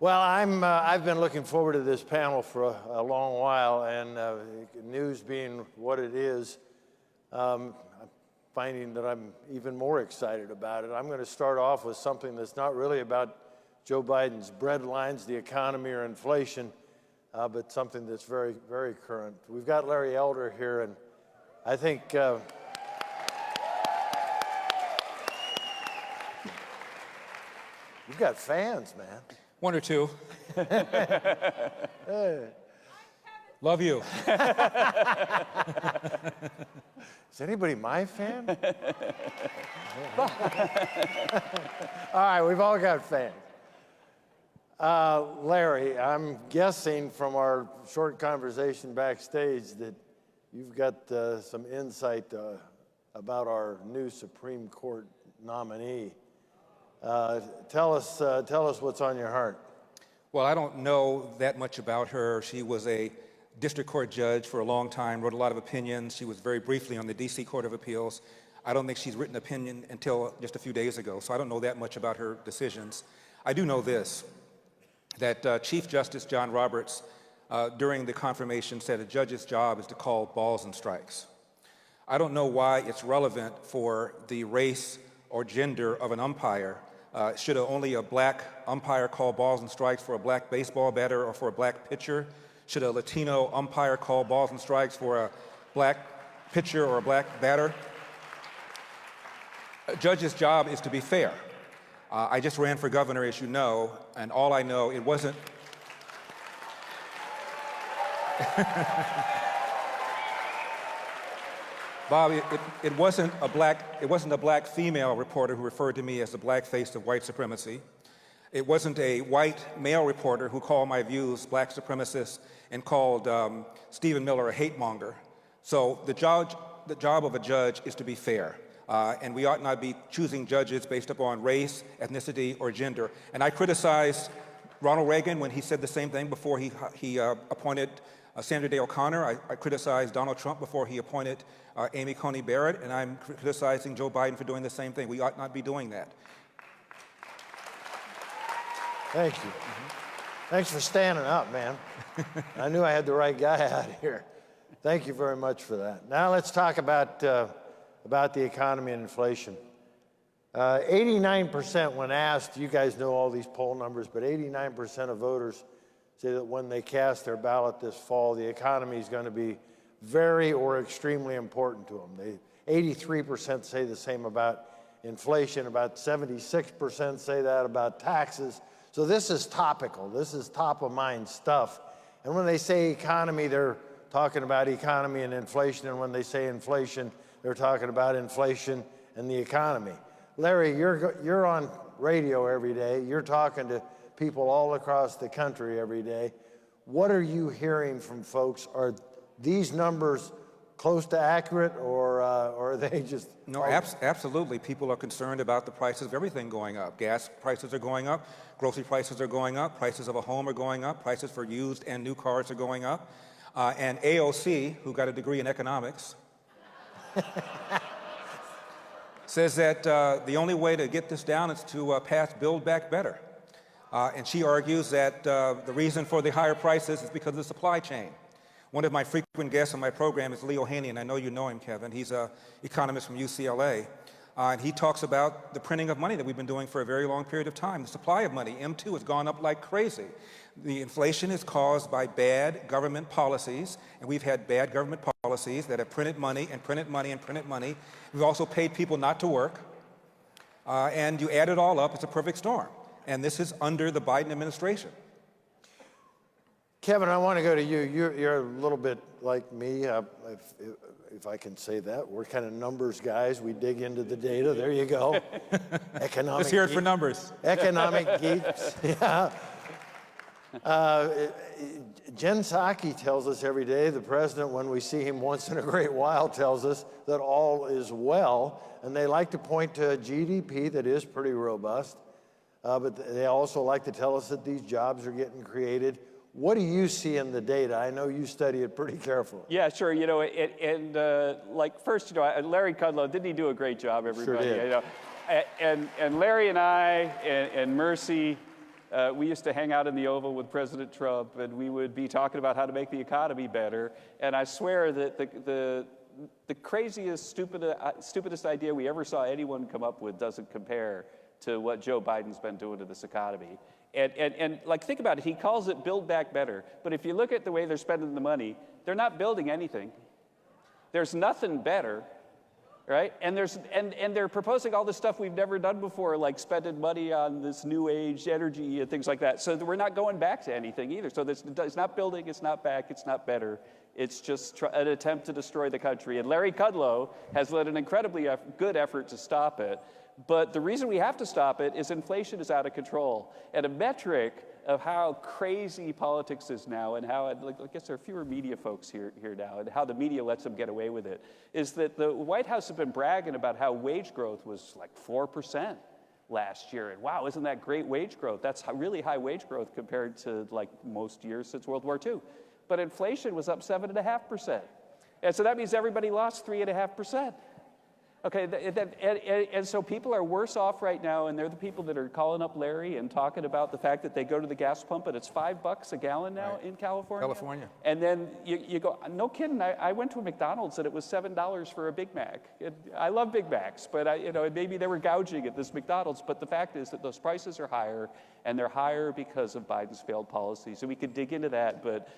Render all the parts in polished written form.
Well, I've been looking forward to this panel for a long while, and news being what it is, I'm finding that I'm even more excited about it. I'm going to start off with something that's not really about Joe Biden's breadlines, the economy, or inflation, but something that's very, very current. We've got Larry Elder here, and I think you've got fans, man. One or two. Hey. Love you. Is anybody my fan? All right, we've all got fans. Larry, I'm guessing from our short conversation backstage that you've got some insight about our new Supreme Court nominee. Tell us what's on your heart. Well, I don't know that much about her. She was a district court judge for a long time, wrote a lot of opinions. She was very briefly on the D.C. Court of Appeals. I don't think she's written an opinion until just a few days ago, so I don't know that much about her decisions. I do know this, that Chief Justice John Roberts, during the confirmation, said a judge's job is to call balls and strikes. I don't know why it's relevant for the race or gender of an umpire. Should only a black umpire call balls and strikes for a black baseball batter or for a black pitcher? Should a Latino umpire call balls and strikes for a black pitcher or a black batter? A judge's job is to be fair. I just ran for governor, as you know, and all I know, it wasn't... Bob, it wasn't a black female reporter who referred to me as the black face of white supremacy. It wasn't a white male reporter who called my views black supremacist and called Stephen Miller a hate monger. So the job of a judge is to be fair, and we ought not be choosing judges based upon race, ethnicity, or gender. And I criticized Ronald Reagan when he said the same thing before he appointed Sandra Day O'Connor. I criticized Donald Trump before he appointed Amy Coney Barrett, and I'm criticizing Joe Biden for doing the same thing. We ought not be doing that. Thank you. Thanks for standing up, man. I knew I had the right guy out here. Thank you very much for that. Now let's talk about the economy and inflation. 89% when asked, you guys know all these poll numbers, but 89% of voters say that when they cast their ballot this fall, the economy is going to be very or extremely important to them. 83% say the same about inflation, about 76% say that about taxes. So this is topical. This is top of mind stuff. And when they say economy, they're talking about economy and inflation. And when they say inflation, they're talking about inflation and the economy. Larry, you're on radio every day. You're talking to people all across the country every day. What are you hearing from folks? Are these numbers close to accurate, or are they just... No, absolutely. People are concerned about the prices of everything going up. Gas prices are going up, grocery prices are going up, prices of a home are going up, prices for used and new cars are going up. And AOC, who got a degree in economics, says that the only way to get this down is to pass Build Back Better. And she argues that the reason for the higher prices is because of the supply chain. One of my frequent guests on my program is Leo Haney, and I know you know him, Kevin. He's an economist from UCLA. And he talks about the printing of money that we've been doing for a very long period of time. The supply of money, M2, has gone up like crazy. The inflation is caused by bad government policies, and we've had bad government policies that have printed money and printed money and printed money. We've also paid people not to work. And you add it all up, it's a perfect storm. And this is under the Biden administration. Kevin, I want to go to you. You're a little bit like me, if I can say that. We're kind of numbers guys. We dig into the data. There you go. Economic. Let's hear it for numbers. Economic geeks. Yeah. Jen Psaki tells us every day, the president, when we see him once in a great while, tells us that all is well. And they like to point to a GDP that is pretty robust. But they also like to tell us that these jobs are getting created. What do you see in the data? I know you study it pretty carefully. Yeah, sure. You know, like first, you know, Larry Kudlow, didn't he do a great job, everybody? Sure did. You know, and Larry and I and Mercy we used to hang out in the Oval with President Trump, and we would be talking about how to make the economy better. And I swear that the craziest, stupidest idea we ever saw anyone come up with doesn't compare to what Joe Biden's been doing to this economy. And like, think about it. He calls it Build Back Better. But if you look at the way they're spending the money, they're not building anything. There's nothing better, right? And they're proposing all this stuff we've never done before, like spending money on this new age energy and things like that. So we're not going back to anything either. So it's not building, it's not back, it's not better. It's just an attempt to destroy the country. And Larry Kudlow has led an incredibly good effort to stop it. But the reason we have to stop it is inflation is out of control. And a metric of how crazy politics is now, and how, I guess there are fewer media folks here now, and how the media lets them get away with it, is that the White House has been bragging about how wage growth was like 4% last year. And wow, isn't that great wage growth? That's really high wage growth compared to like most years since World War II. But inflation was up 7.5%. And so that means everybody lost 3.5%. Okay, and so people are worse off right now, and they're the people that are calling up Larry and talking about the fact that they go to the gas pump and it's $5 a gallon now in California. And then you go, no kidding, I went to a McDonald's and it was $7 for a Big Mac. I love Big Macs, but maybe they were gouging at this McDonald's, but the fact is that those prices are higher, and they're higher because of Biden's failed policies. So we could dig into that, but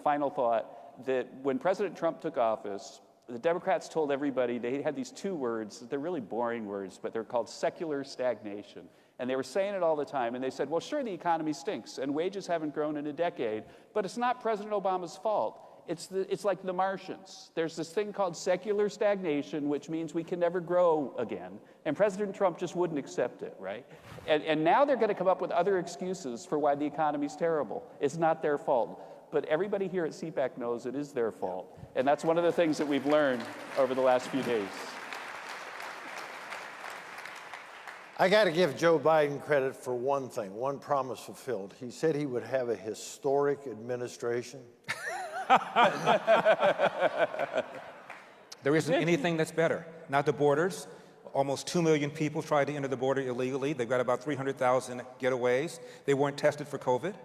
final thought, that when President Trump took office, the Democrats told everybody, they had these two words, they're really boring words, but they're called secular stagnation. And they were saying it all the time, and they said, well, sure, the economy stinks, and wages haven't grown in a decade, but it's not President Obama's fault. It's like the Martians. There's this thing called secular stagnation, which means we can never grow again. And President Trump just wouldn't accept it, right? And now they're going to come up with other excuses for why the economy's terrible. It's not their fault. But everybody here at CPAC knows it is their fault. And that's one of the things that we've learned over the last few days. I got to give Joe Biden credit for one thing, one promise fulfilled. He said he would have a historic administration. There isn't anything that's better. Not the borders. Almost 2 million people tried to enter the border illegally. They've got about 300,000 getaways. They weren't tested for COVID.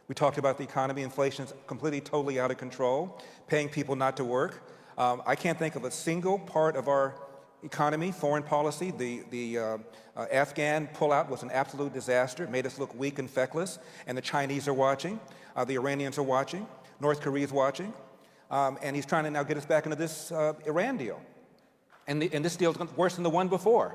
We talked about the economy. Inflation's completely, totally out of control, paying people not to work. I can't think of a single part of our economy, foreign policy. The Afghan pullout was an absolute disaster. It made us look weak and feckless. And the Chinese are watching. The Iranians are watching. North Korea's watching. And he's trying to now get us back into this Iran deal. And this deal is worse than the one before.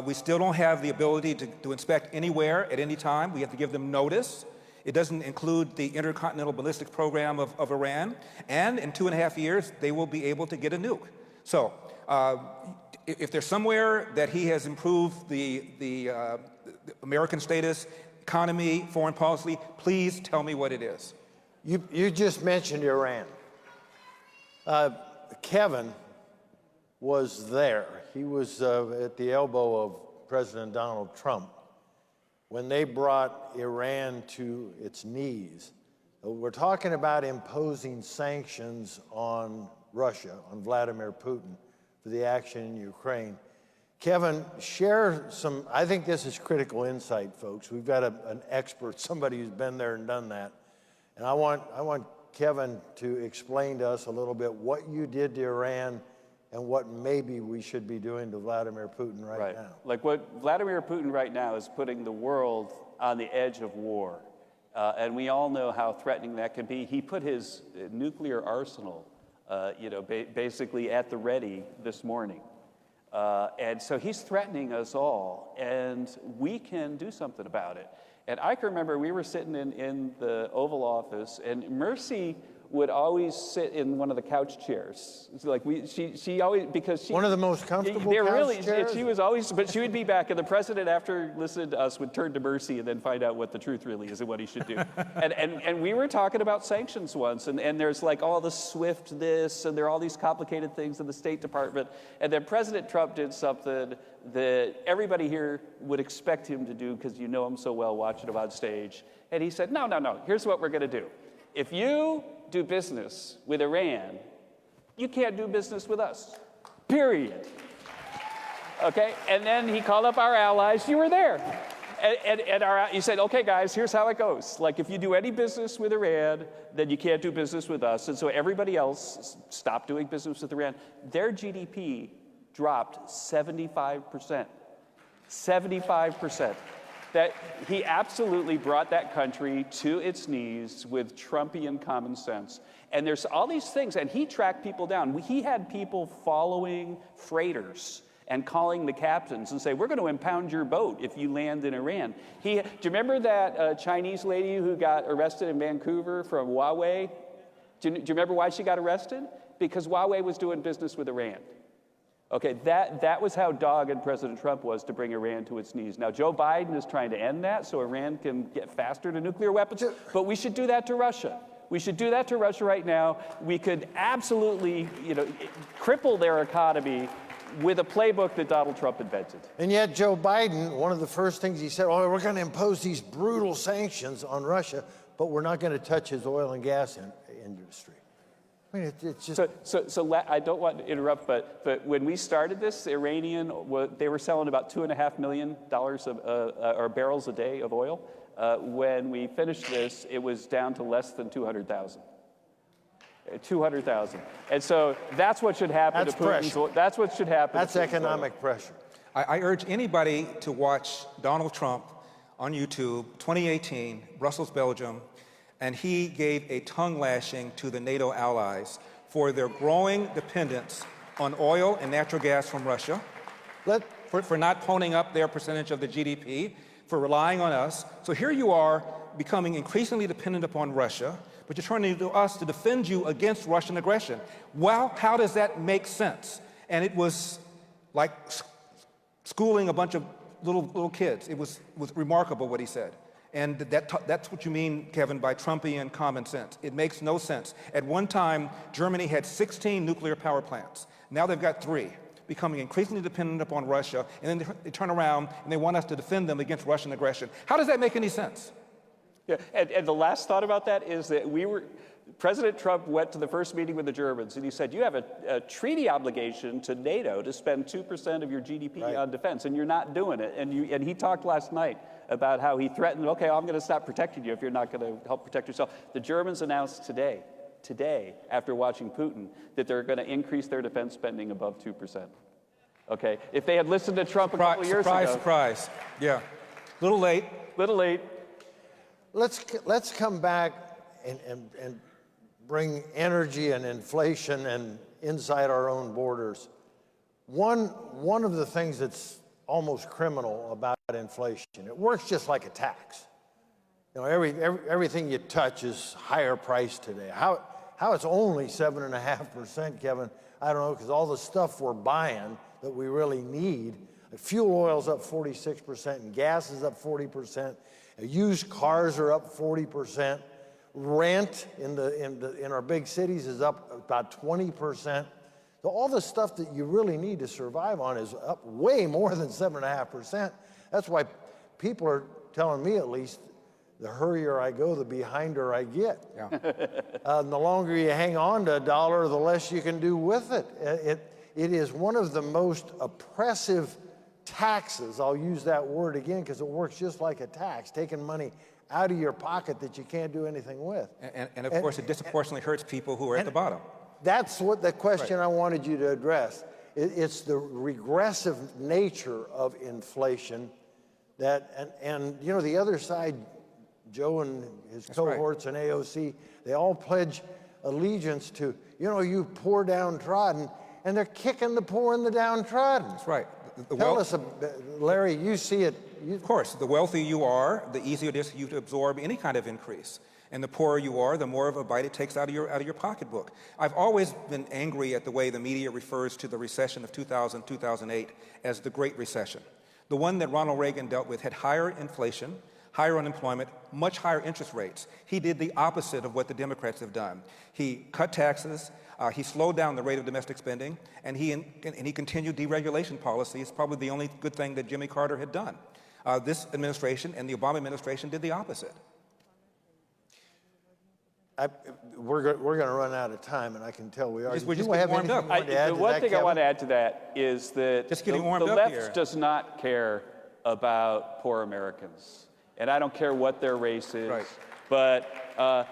We still don't have the ability to inspect anywhere at any time. We have to give them notice. It doesn't include the intercontinental ballistics program of Iran. And in 2.5 years, they will be able to get a nuke. So if there's somewhere that he has improved the American status, economy, foreign policy, please tell me what it is. You just mentioned Iran. Kevin was there. He was at the elbow of President Donald Trump when they brought Iran to its knees. We're talking about imposing sanctions on Russia, on Vladimir Putin, for the action in Ukraine. Kevin, share some, I think this is critical insight, folks. We've got an expert, somebody who's been there and done that. And I want Kevin to explain to us a little bit what you did to Iran and what maybe we should be doing to Vladimir Putin right now. Like what Vladimir Putin right now is putting the world on the edge of war. And we all know how threatening that can be. He put his nuclear arsenal, basically at the ready this morning. And so he's threatening us all, and we can do something about it. And I can remember we were sitting in the Oval Office, and Mercy would always sit in one of the couch chairs. It's like she always, because she... One of the most comfortable couch chairs? She was always, but she would be back, and the president, after listening to us, would turn to Mercy and then find out what the truth really is and what he should do. and we were talking about sanctions once, and there's like all the SWIFT this, and there are all these complicated things in the State Department, and then President Trump did something that everybody here would expect him to do because you know him so well watching him on stage. And he said, no, here's what we're going to do. If you do business with Iran, you can't do business with us, period. Okay? And then he called up our allies. You were there. You said, okay, guys, here's how it goes. Like, if you do any business with Iran, then you can't do business with us. And so everybody else stopped doing business with Iran. Their GDP dropped 75%. 75%. That he absolutely brought that country to its knees with Trumpian common sense. And there's all these things, and he tracked people down. He had people following freighters and calling the captains and say, we're going to impound your boat if you land in Iran. Do you remember that Chinese lady who got arrested in Vancouver from Huawei? Do you remember why she got arrested? Because Huawei was doing business with Iran. Okay, that was how dogged President Trump was to bring Iran to its knees. Now, Joe Biden is trying to end that so Iran can get faster to nuclear weapons, but we should do that to Russia. We should do that to Russia right now. We could absolutely, cripple their economy with a playbook that Donald Trump invented. And yet Joe Biden, one of the first things he said, we're going to impose these brutal sanctions on Russia, but we're not going to touch his oil and gas industry. I mean, it's just... So I don't want to interrupt, but when we started this, they were selling about $2.5 million or barrels a day of oil. When we finished this, it was down to less than 200,000. 200,000. And so that's what should happen to Putin. That's what should happen. That's economic pressure. I urge anybody to watch Donald Trump on YouTube, 2018, Brussels, Belgium, and he gave a tongue lashing to the NATO allies for their growing dependence on oil and natural gas from Russia, for not ponying up their percentage of the GDP, for relying on us. So here you are becoming increasingly dependent upon Russia, but you're turning to us to defend you against Russian aggression. Well, how does that make sense? And it was like schooling a bunch of little kids. It was remarkable what he said. And that's what you mean, Kevin, by Trumpian common sense. It makes no sense. At one time, Germany had 16 nuclear power plants. Now they've got 3, becoming increasingly dependent upon Russia, and then they turn around and they want us to defend them against Russian aggression. How does that make any sense? Yeah, and the last thought about that is that President Trump went to the first meeting with the Germans, and he said, you have a treaty obligation to NATO to spend 2% of your GDP on defense, and you're not doing it. And he talked last night about how he threatened, okay, I'm going to stop protecting you if you're not going to help protect yourself. The Germans announced today, after watching Putin, that they're going to increase their defense spending above 2%. Okay? If they had listened to Trump a couple of years ago. Surprise. Yeah. Little late. Let's come back and bring energy and inflation and inside our own borders. One of the things that's almost criminal about inflation, it works just like a tax. Everything you touch is higher price today. How it's only 7.5%, Kevin, I don't know, because all the stuff we're buying that we really need, fuel oil's up 46%, and gas is up 40%. Used cars are up 40%. Rent in our big cities is up about 20%. So all the stuff that you really need to survive on is up way more than 7.5%. That's why people are telling me, at least, the hurrier I go, the behinder I get. Yeah. And the longer you hang on to a dollar, the less you can do with it. It is one of the most oppressive taxes, I'll use that word again because it works just like a tax, taking money out of your pocket that you can't do anything with. And of course, it disproportionately hurts people who are at the bottom. That's what the question I wanted you to address. It's the regressive nature of inflation and the other side, Joe and his cohorts and AOC, they all pledge allegiance to, you poor downtrodden, and they're kicking the poor and the downtrodden. That's right. Tell us, Larry, you see it. Of course, the wealthier you are, the easier it is for you to absorb any kind of increase. And the poorer you are, the more of a bite it takes out of your pocketbook. I've always been angry at the way the media refers to the recession of 2000, 2008 as the Great Recession. The one that Ronald Reagan dealt with had higher inflation, higher unemployment, much higher interest rates. He did the opposite of what the Democrats have done. He cut taxes, he slowed down the rate of domestic spending, and he continued deregulation policies, probably the only good thing that Jimmy Carter had done. This administration and the Obama administration did the opposite. We're going to run out of time, and I can tell we are. We're just getting warmed up. The one thing I want to add to that is that just getting the warmed up left here. does not care about poor Americans. And I don't care what their race is, Right. but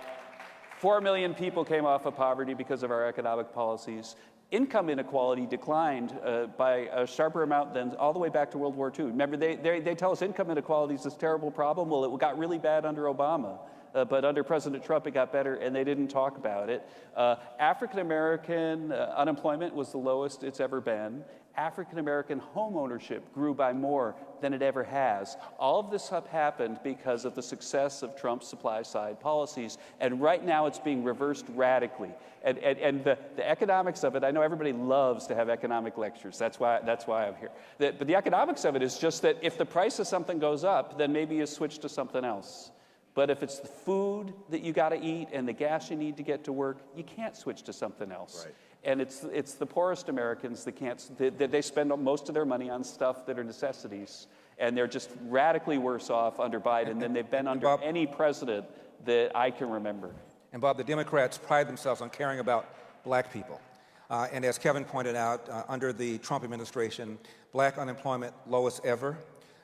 4 million people came off of poverty because of our economic policies. Income inequality declined by a sharper amount than all the way back to World War II. Remember, they tell us income inequality is this terrible problem. Well, it got really bad under Obama. But under President Trump, it got better, and they didn't talk about it. African-American unemployment was the lowest it's ever been. African-American home ownership grew by more than it ever has. All of this happened because of the success of Trump's supply-side policies, and right now it's being reversed radically. And the economics of it, I know everybody loves to have economic lectures. That's why I'm here. But the economics of it is just that if the price of something goes up, then maybe you switch to something else. But if it's the food that you got to eat and the gas you need to get to work, you can't switch to something else. Right. And it's the poorest Americans that can't, that they spend most of their money on stuff that are necessities. And they're just radically worse off under Biden than they've been under Bob, any president that I can remember. And Bob, the Democrats pride themselves on caring about black people. And as Kevin pointed out, under the Trump administration, black unemployment lowest ever.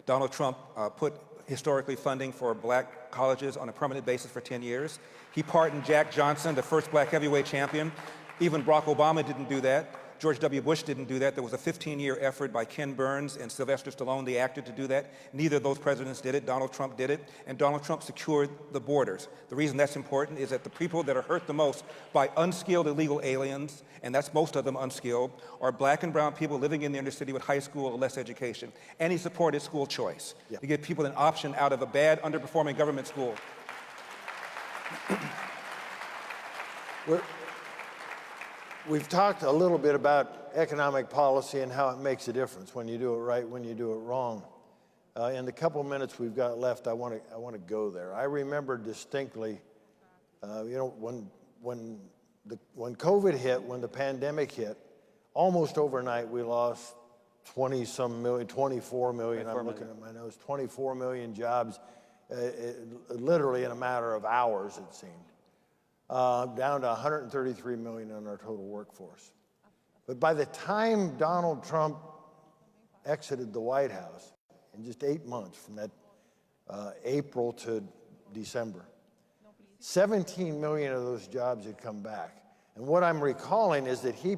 Donald Trump put historically funding for black colleges on a permanent basis for 10 years. He pardoned Jack Johnson, the first black heavyweight champion. Even Barack Obama didn't do that. George W. Bush didn't do that. There was a 15-year effort by Ken Burns and Sylvester Stallone, the actor, to do that. Neither of those presidents did it. Donald Trump did it, and Donald Trump secured the borders. The reason that's important is that the people that are hurt the most by unskilled illegal aliens, and that's most of them unskilled, are black and brown people living in the inner city with high school or less education. And he supported school choice to give people an option out of a bad, underperforming government school. We've talked a little bit about economic policy and how it makes a difference when you do it right, when you do it wrong. In the couple minutes we've got left, I want to go there. I remember distinctly, when COVID hit, when the pandemic hit, almost overnight we lost 20-some million, 24 million. I'm looking at my nose, 24 million jobs, literally in a matter of hours, it seemed. Down to 133 million in our total workforce. But by the time Donald Trump exited the White House, in just 8 months, from that April to December, 17 million of those jobs had come back. And what I'm recalling is that he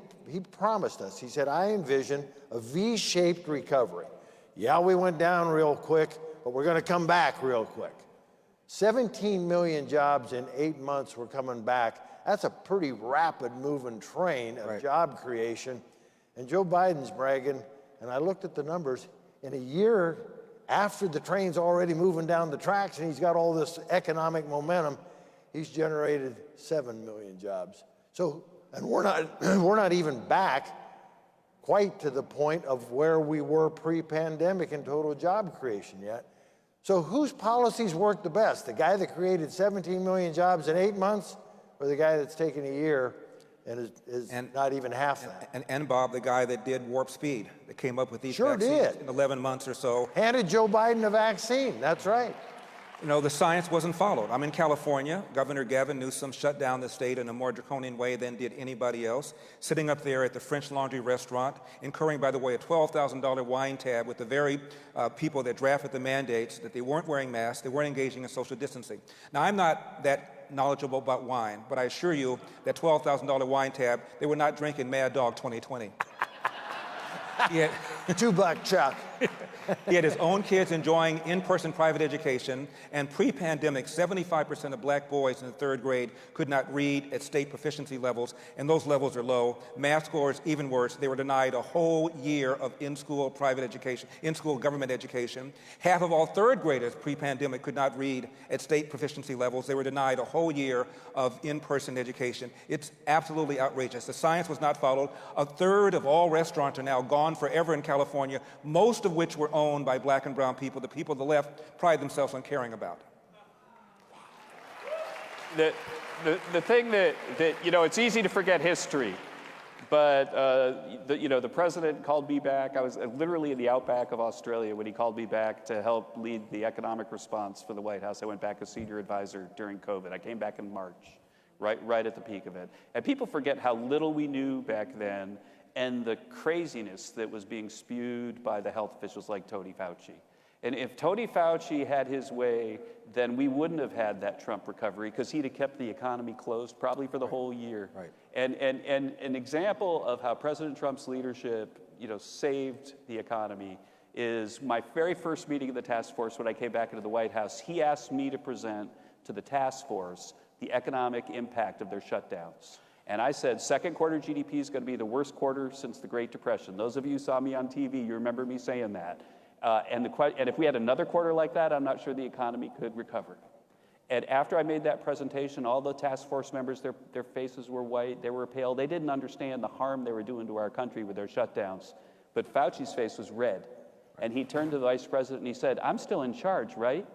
promised us, he said, I envision a V-shaped recovery. Yeah, we went down real quick, but we're going to come back real quick. 17 million jobs in 8 months were coming back. That's a pretty rapid moving train of job creation. And Joe Biden's bragging, and I looked at the numbers, in a year after the train's already moving down the tracks and he's got all this economic momentum, he's generated 7 million jobs. So, and we're not even back quite to the point of where we were pre-pandemic in total job creation yet. So whose policies work the best? The guy that created 17 million jobs in 8 months, or the guy that's taken a year and is not even half that? And Bob, the guy that did Warp Speed, that came up with these Sure vaccines did. in 11 months or so. Handed Joe Biden a vaccine, that's right. You know, the science wasn't followed. I'm in California. Governor Gavin Newsom shut down the state in a more draconian way than did anybody else, sitting up there at the French Laundry restaurant, incurring, by the way, a $12,000 wine tab with the very people that drafted the mandates that they weren't wearing masks, they weren't engaging in social distancing. Now, I'm not that knowledgeable about wine, but I assure you that $12,000 wine tab, they were not drinking Mad Dog 2020. $2 Chuck. He had his own kids enjoying in-person private education, and pre-pandemic, 75% of black boys in the 3rd grade could not read at state proficiency levels, and those levels are low. Math scores, even worse. They were denied a whole year of in-school private education, in-school government education. Half of all 3rd graders pre-pandemic could not read at state proficiency levels. They were denied a whole year of in-person education. It's absolutely outrageous. The science was not followed. A third of all restaurants are now gone forever in California, most of which were owned by black and brown people, the people the left pride themselves on caring about. The thing that it's easy to forget history, but the president called me back. I was literally in the outback of Australia when he called me back to help lead the economic response for the White House. I went back as senior advisor during COVID. I came back in March, right at the peak of it. And people forget how little we knew back then and the craziness that was being spewed by the health officials like Tony Fauci. And if Tony Fauci had his way, then we wouldn't have had that Trump recovery because he'd have kept the economy closed probably for the whole year. Right. And an example of how President Trump's leadership, saved the economy is my very first meeting of the task force when I came back into the White House. He asked me to present to the task force the economic impact of their shutdowns. And I said, second quarter GDP is going to be the worst quarter since the Great Depression. Those of you who saw me on TV, you remember me saying that. And if we had another quarter like that, I'm not sure the economy could recover. And after I made that presentation, all the task force members, their faces were white, they were pale. They didn't understand the harm they were doing to our country with their shutdowns. But Fauci's face was red. And he turned to the vice president and he said, I'm still in charge, right?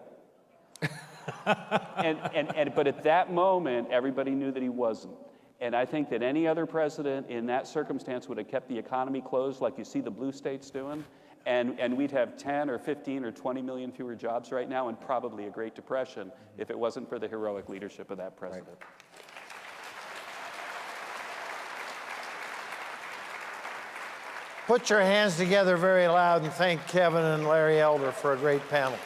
But at that moment, everybody knew that he wasn't. And I think that any other president in that circumstance would have kept the economy closed like you see the blue states doing. And we'd have 10 or 15 or 20 million fewer jobs right now and probably a Great Depression if it wasn't for the heroic leadership of that president. Right. Put your hands together very loud and thank Kevin and Larry Elder for a great panel.